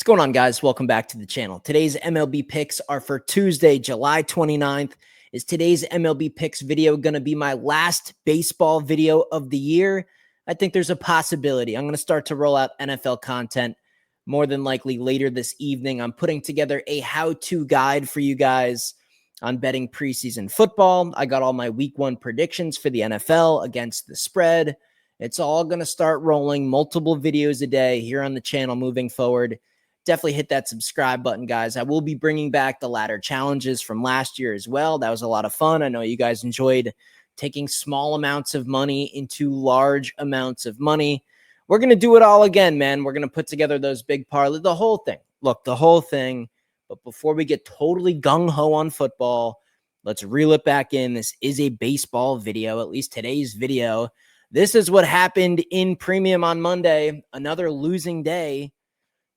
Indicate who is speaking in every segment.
Speaker 1: What's going on, guys? Welcome back to the channel. Today's MLB picks are for Tuesday, July 29th. Is today's MLB picks video going to be my last baseball video of the year? I think there's a possibility. I'm going to start to roll out NFL content more than likely later this evening. I'm putting together a how-to guide for you guys on betting preseason football. I got all my week 1 predictions for the NFL against the spread. It's all going to start rolling, multiple videos a day here on the channel moving forward. Definitely hit that subscribe button, guys. I will be bringing back the ladder challenges from last year as well. That was a lot of fun. I know you guys enjoyed taking small amounts of money into large amounts of money. We're going to do it all again, man. We're going to put together those big parlays, the whole thing. Look, the whole thing. But before we get totally gung-ho on football, let's reel it back in. This is a baseball video, at least today's video. This is what happened in premium on Monday. Another losing day.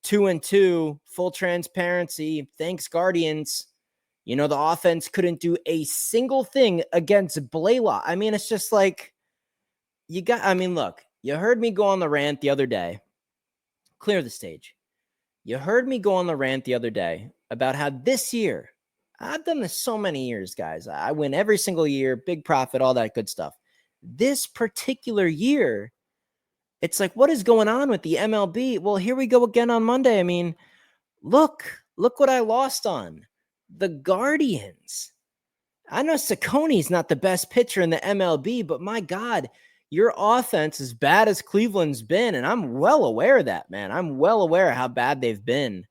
Speaker 1: 2-2, full transparency. Thanks, Guardians. You know, the offense couldn't do a single thing against Blaylock. I mean, it's just like, look, you heard me go on the rant the other day. Clear the stage. You heard me go on the rant the other day about how this year, I've done this so many years, guys. I win every single year, big profit, all that good stuff. This particular year, it's like, what is going on with the MLB? Well, here we go again on Monday. I mean, look what I lost on. The Guardians. I know Sacconi's not the best pitcher in the MLB, but my God, your offense, as bad as Cleveland's been, and I'm well aware of that, man. I'm well aware of how bad they've been.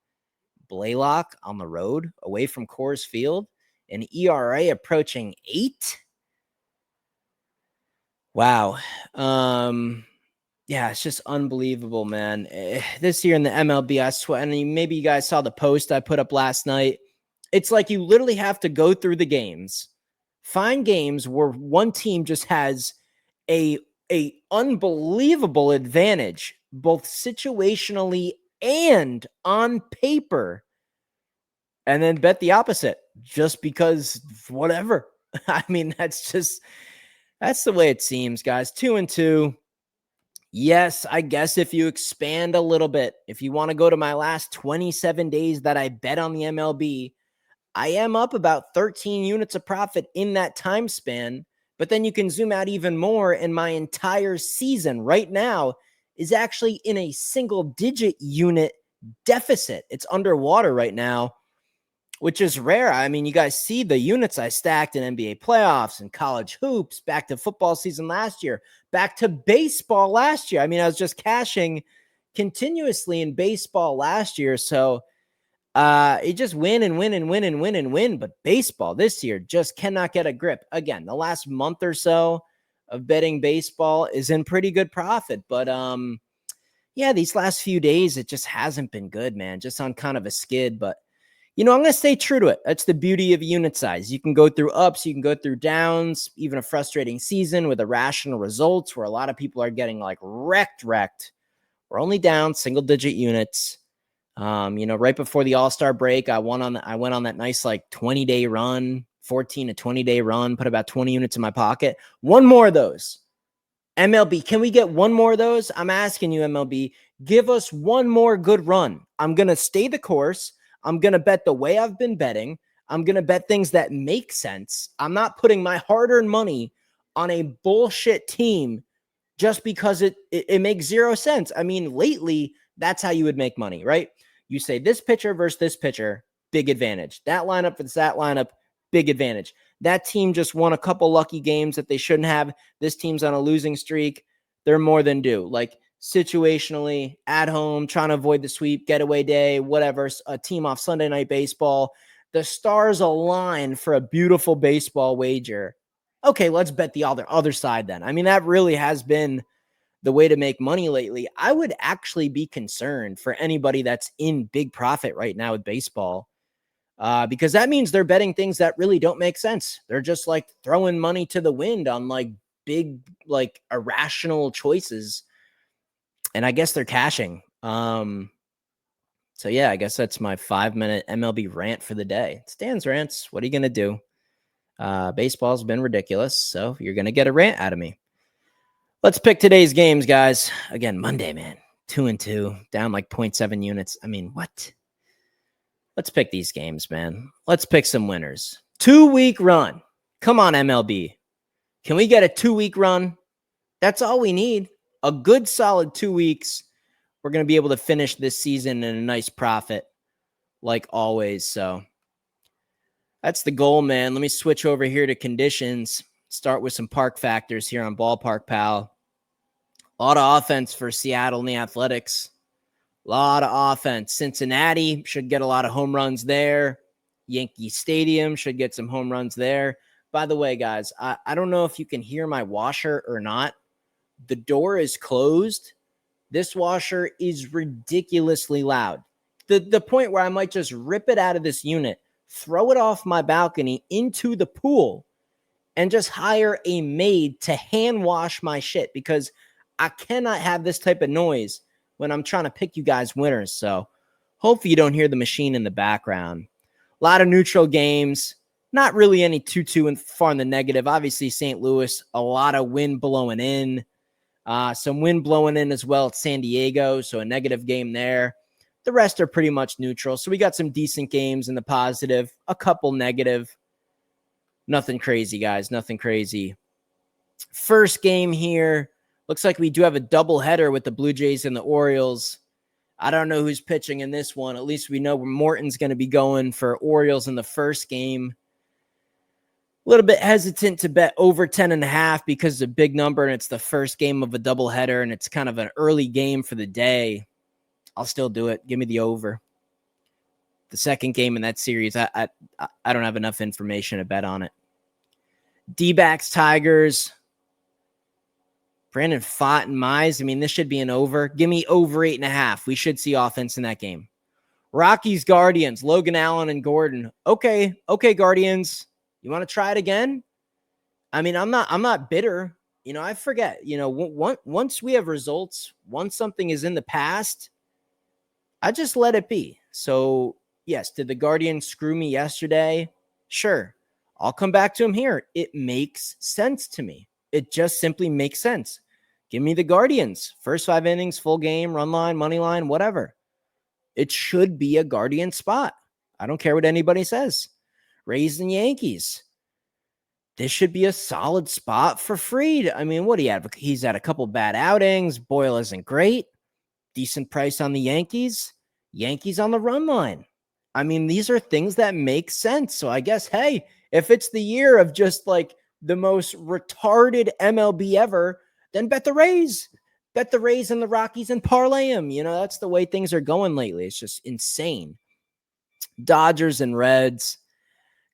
Speaker 1: Blaylock on the road, away from Coors Field, an ERA approaching 8. Wow. Yeah, it's just unbelievable, man. This year in the MLB, I swear, and maybe you guys saw the post I put up last night. It's like you literally have to go through the games, find games where one team just has a unbelievable advantage, both situationally and on paper, and then bet the opposite just because whatever. I mean, that's the way it seems, guys. 2-2. Yes, I guess if you expand a little bit, if you want to go to my last 27 days that I bet on the MLB, I am up about 13 units of profit in that time span. But then you can zoom out even more, and my entire season right now is actually in a single-digit unit deficit. It's underwater right now, which is rare. I mean, you guys see the units I stacked in NBA playoffs and college hoops, back to football season last year, back to baseball last year. I mean, I was just cashing continuously in baseball last year. So it just win and win and win and win and win. But baseball this year just cannot get a grip. Again, the last month or so of betting baseball is in pretty good profit. But yeah, these last few days, it just hasn't been good, man. Just on kind of a skid. But you know, I'm going to stay true to it. That's the beauty of unit size. You can go through ups, you can go through downs, even a frustrating season with irrational results where a lot of people are getting like wrecked. We're only down single-digit units. You know, right before the All-Star break, I went on that nice like 20-day run, 14 to 20-day run, put about 20 units in my pocket. One more of those. MLB, can we get one more of those? I'm asking you, MLB, give us one more good run. I'm going to stay the course. I'm going to bet the way I've been betting. I'm going to bet things that make sense. I'm not putting my hard-earned money on a bullshit team just because it makes zero sense. I mean, lately, that's how you would make money, right? You say this pitcher versus this pitcher, big advantage. That lineup versus that lineup, big advantage. That team just won a couple lucky games that they shouldn't have. This team's on a losing streak. They're more than due. Like, situationally, at home, trying to avoid the sweep, getaway day, whatever, a team off Sunday Night Baseball. The stars align for a beautiful baseball wager. Okay, let's bet the other side then. I mean, that really has been the way to make money lately. I would actually be concerned for anybody that's in big profit right now with baseball because that means they're betting things that really don't make sense. They're just like throwing money to the wind on like big, like irrational choices. And I guess they're cashing. So yeah, I guess that's my 5-minute MLB rant for the day. It's Dan's rants. What are you going to do? Baseball's been ridiculous, so you're going to get a rant out of me. Let's pick today's games, guys. Again, Monday, man. 2-2, down like 0.7 units. I mean, what? Let's pick these games, man. Let's pick some winners. 2-week run. Come on, MLB. Can we get a 2-week run? That's all we need. A good solid 2 weeks. We're going to be able to finish this season in a nice profit, like always. So that's the goal, man. Let me switch over here to conditions. Start with some park factors here on Ballpark Pal. A lot of offense for Seattle and the Athletics. A lot of offense. Cincinnati should get a lot of home runs there. Yankee Stadium should get some home runs there. By the way, guys, I don't know if you can hear my washer or not. The door is closed. This washer is ridiculously loud. The point where I might just rip it out of this unit, throw it off my balcony into the pool, and just hire a maid to hand wash my shit, because I cannot have this type of noise when I'm trying to pick you guys winners. So hopefully you don't hear the machine in the background. A lot of neutral games. Not really any 2-2 and far in the negative. Obviously, St. Louis, a lot of wind blowing in. Some wind blowing in as well at San Diego, so a negative game there. The rest are pretty much neutral. So we got some decent games in the positive, a couple negative. Nothing crazy, guys. Nothing crazy. First game here. Looks like we do have a doubleheader with the Blue Jays and the Orioles. I don't know who's pitching in this one. At least we know where Morton's going to be going for Orioles in the first game. A little bit hesitant to bet over 10.5 because it's a big number and it's the first game of a doubleheader and it's kind of an early game for the day. I'll still do it. Give me the over. The second game in that series, I don't have enough information to bet on it. D-backs, Tigers. Brandon Pfaadt and Mize. I mean, this should be an over. Give me over 8.5. We should see offense in that game. Rockies, Guardians. Logan Allen and Gordon. Okay, Guardians. You want to try it again? I mean, I'm not bitter. I forget. Once we have results, once something is in the past, I just let it be. So, yes, did the Guardians screw me yesterday? Sure. I'll come back to him here. It makes sense to me. It just simply makes sense. Give me the Guardians. First 5 innings, full game, run line, money line, whatever. It should be a Guardian spot. I don't care what anybody says. Rays and Yankees. This should be a solid spot for Fried. I mean, what do you have? He's had a couple bad outings. Boyle isn't great. Decent price on the Yankees. Yankees on the run line. I mean, these are things that make sense. So I guess, hey, if it's the year of just like the most retarded MLB ever, then bet the Rays. Bet the Rays and the Rockies and parlay them. That's the way things are going lately. It's just insane. Dodgers and Reds.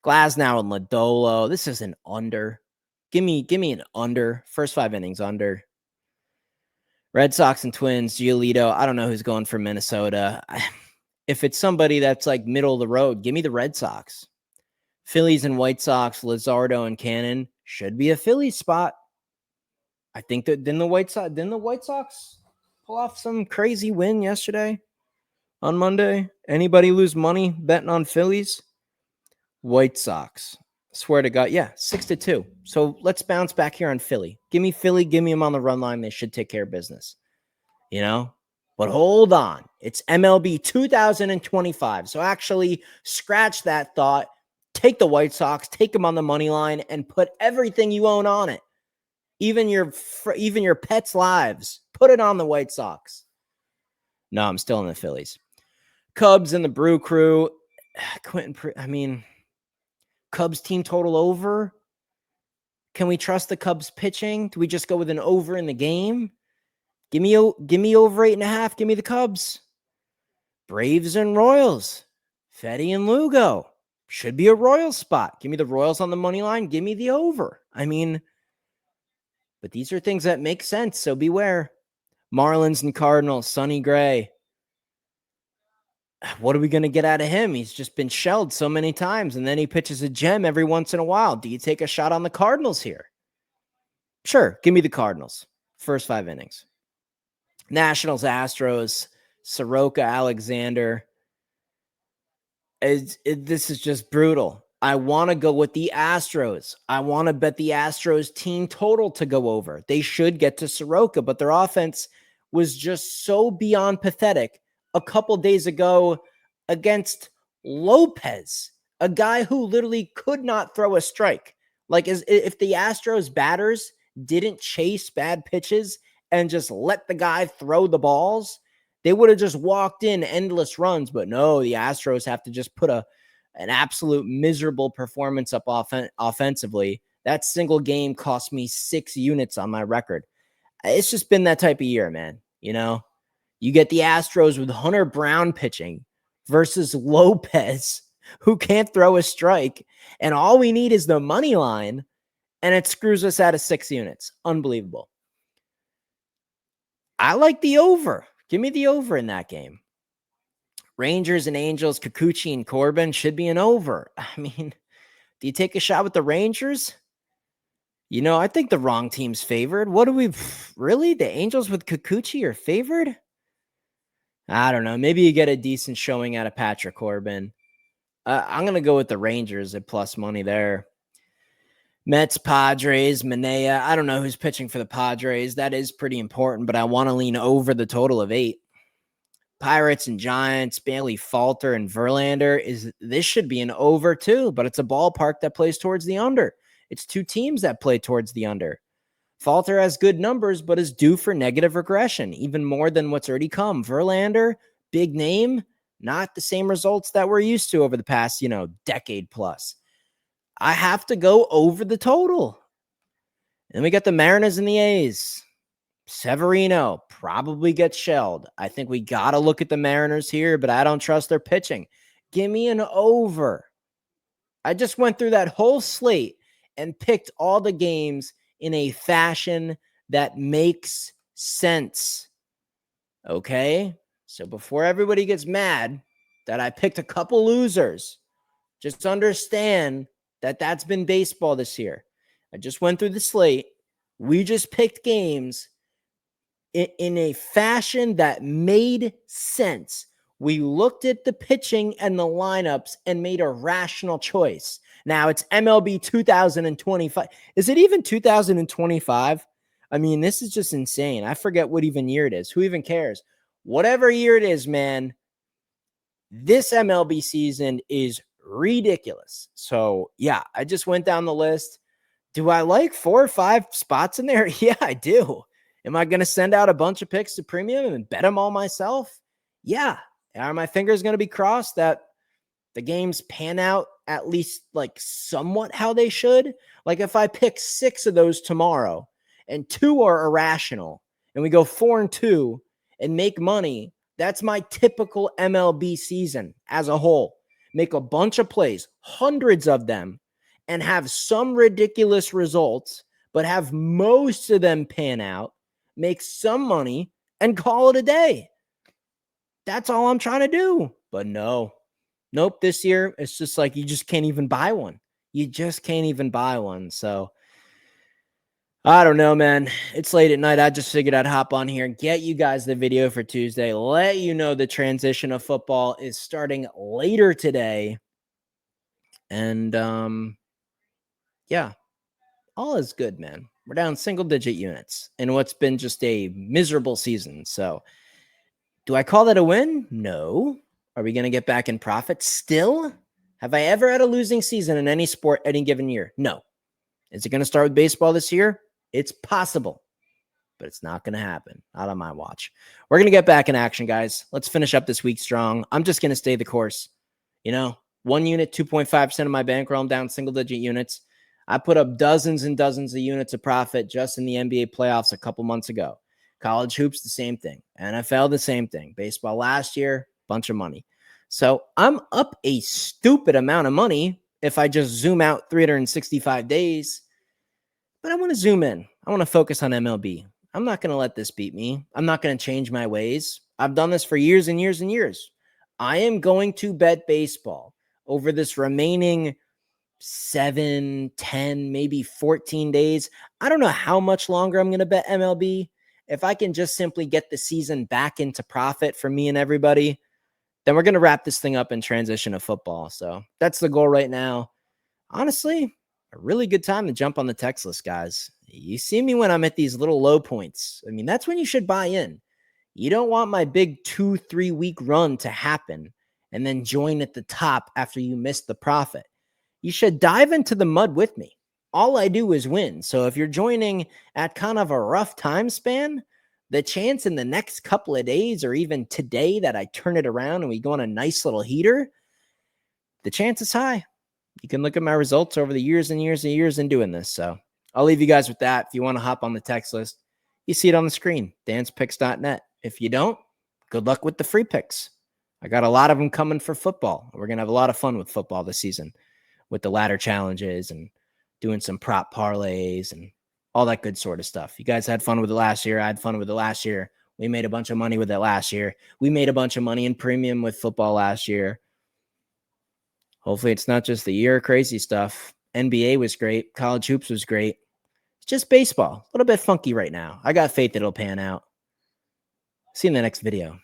Speaker 1: Glasnow and Lodolo. This is an under. Give me an under. First 5 innings under. Red Sox and Twins. Giolito. I don't know who's going for Minnesota. If it's somebody that's like middle of the road, give me the Red Sox. Phillies and White Sox. Luzardo and Cannon. Should be a Phillies spot. I think that didn't the White Sox pull off some crazy win yesterday on Monday? Anybody lose money betting on Phillies? White Sox. Swear to God. Yeah, 6-2. So let's bounce back here on Philly. Give me Philly. Give me them on the run line. They should take care of business. But hold on. It's MLB 2025. So actually scratch that thought. Take the White Sox. Take them on the money line and put everything you own on it. Even your pets' lives. Put it on the White Sox. No, I'm still in the Phillies. Cubs and the Brew Crew. Cubs team total over. Can we trust the Cubs pitching? Do we just go with an over in the game? Give me over 8.5. Give me the Cubs. Braves and Royals. Fetty and Lugo. Should be a Royals spot. Give me the Royals on the money line. Give me the over. But these are things that make sense, so beware. Marlins and Cardinals. Sonny Gray. What are we going to get out of him? He's just been shelled so many times, and then he pitches a gem every once in a while. Do you take a shot on the Cardinals here? Sure, give me the Cardinals. First 5 innings. Nationals, Astros, Soroka, Alexander. This is just brutal. I want to go with the Astros. I want to bet the Astros team total to go over. They should get to Soroka, but their offense, was just so beyond pathetic a couple days ago against Lopez, a guy who literally could not throw a strike. Like, if the Astros batters didn't chase bad pitches and just let the guy throw the balls, they would have just walked in endless runs. But no, the Astros have to just put an absolute miserable performance up offensively. That single game cost me 6 units on my record. It's just been that type of year, man. You know, you get the Astros with Hunter Brown pitching versus Lopez, who can't throw a strike. And all we need is the money line, and it screws us out of 6 units. Unbelievable. I like the over. Give me the over in that game. Rangers and Angels, Kikuchi and Corbin should be an over. I mean, do you take a shot with the Rangers? You know, I think the wrong team's favored. What do we really? The Angels with Kikuchi are favored? I don't know. Maybe you get a decent showing out of Patrick Corbin. I'm going to go with the Rangers at plus money there. Mets, Padres, Manea. I don't know who's pitching for the Padres. That is pretty important, but I want to lean over the total of 8. Pirates and Giants, Bailey Falter and Verlander. This should be an over too, but it's a ballpark that plays towards the under. It's 2 teams that play towards the under. Falter has good numbers, but is due for negative regression, even more than what's already come. Verlander, big name, not the same results that we're used to over the past, decade plus. I have to go over the total. Then we got the Mariners and the A's. Severino probably gets shelled. I think we got to look at the Mariners here, but I don't trust their pitching. Give me an over. I just went through that whole slate and picked all the games in a fashion that makes sense. Okay? So before everybody gets mad that I picked a couple losers, just understand that that's been baseball this year. I just went through the slate. We just picked games in a fashion that made sense. We looked at the pitching and the lineups and made a rational choice. Now it's MLB 2025. Is it even 2025? I mean, this is just insane. I forget what even year it is. Who even cares? Whatever year it is, man, this MLB season is ridiculous. So, yeah, I just went down the list. Do I like 4 or 5 spots in there? Yeah, I do. Am I going to send out a bunch of picks to premium and bet them all myself? Yeah. Are my fingers going to be crossed that the games pan out at least like somewhat how they should? Like if I pick 6 of those tomorrow and 2 are irrational and we go 4-2 and make money, that's my typical MLB season as a whole. Make a bunch of plays, hundreds of them, and have some ridiculous results, but have most of them pan out, make some money, and call it a day. That's all I'm trying to do. But nope, this year, it's just like you just can't even buy one. You just can't even buy one. So, I don't know, man. It's late at night. I just figured I'd hop on here and get you guys the video for Tuesday. Let you know the transition of football is starting later today. And, yeah, all is good, man. We're down single-digit units in what's been just a miserable season. So, do I call that a win? No. Are we going to get back in profit still? Have I ever had a losing season in any sport any given year? No. Is it going to start with baseball this year? It's possible, but it's not going to happen. Not on my watch. We're going to get back in action, guys. Let's finish up this week strong. I'm just going to stay the course. 1 unit, 2.5% of my bankroll. I'm down single-digit units. I put up dozens and dozens of units of profit just in the NBA playoffs a couple months ago. College hoops, the same thing. NFL, the same thing. Baseball last year, bunch of money. So I'm up a stupid amount of money if I just zoom out 365 days. But I want to zoom in. I want to focus on MLB. I'm not going to let this beat me. I'm not going to change my ways. I've done this for years and years and years. I am going to bet baseball over this remaining 7, 10, maybe 14 days. I don't know how much longer I'm going to bet MLB. If I can just simply get the season back into profit for me and everybody, then we're going to wrap this thing up and transition to football. So that's the goal right now. Honestly, a really good time to jump on the text list, guys. You see me when I'm at these little low points. I mean, that's when you should buy in. You don't want my big 2-3 week run to happen and then join at the top after you miss the profit. You should dive into the mud with me. All I do is win. So if you're joining at kind of a rough time span, the chance in the next couple of days or even today that I turn it around and we go on a nice little heater, the chance is high. You can look at my results over the years and years and years in doing this. So I'll leave you guys with that. If you want to hop on the text list, you see it on the screen, danspicks.net. If you don't, good luck with the free picks. I got a lot of them coming for football. We're going to have a lot of fun with football this season with the ladder challenges and doing some prop parlays and all that good sort of stuff. You guys had fun with it last year. I had fun with it last year. We made a bunch of money with it last year. We made a bunch of money in premium with football last year. Hopefully it's not just the year of crazy stuff. NBA was great. College hoops was great. It's just baseball. A little bit funky right now. I got faith it'll pan out. See you in the next video.